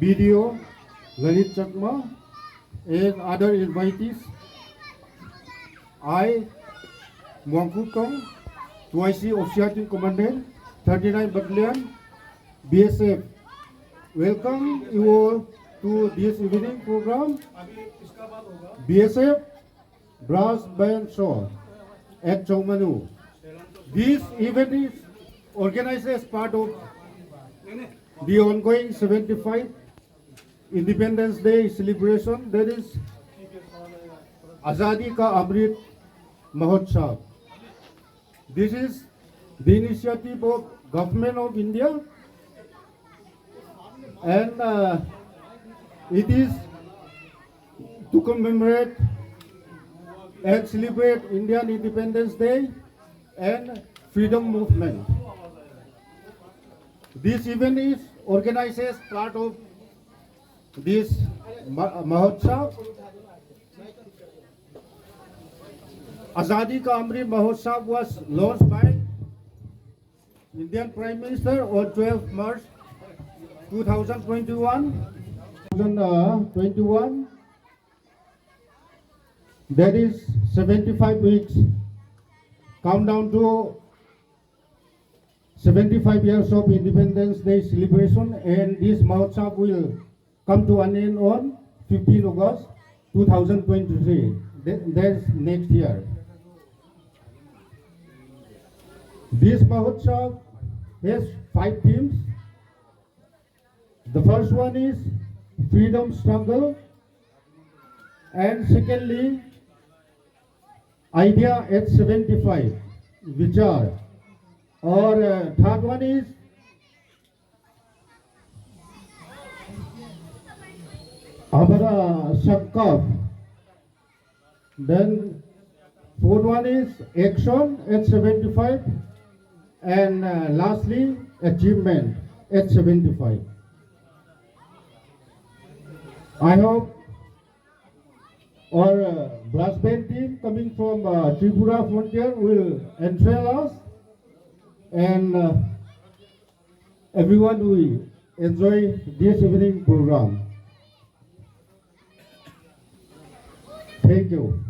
Video, Lalit Chakma, and other invitees. I, Muangkukong, twice Officiating Commandant, 39 Battalion, BSF. Welcome you all to this evening program. BSF Brass Band Show at Chowmanu. This event is organized as part of the ongoing 75 Independence Day celebration, that is Azadi ka Amrit Mahotsav. This is the initiative of Government of India, and it is to commemorate and celebrate Indian Independence Day and Freedom Movement. This event is organized as part of this Mahotsav. Azadi ka Amrit Mahotsav was launched by Indian Prime Minister on 12 March 2021. That is 75 weeks. Countdown to 75 years of Independence Day celebration, and this Mahotsav will come to an end on 15 August 2023. That's next year. This Mahotsav has 5 themes. The first one is freedom struggle, and secondly, idea at 75, vichar. Or third one is Amara Sankaf. Then fourth one is action at 75, and lastly achievement at 75. I hope our brass band team coming from Tripura frontier will enthrall us, and everyone will enjoy this evening program. Thank you.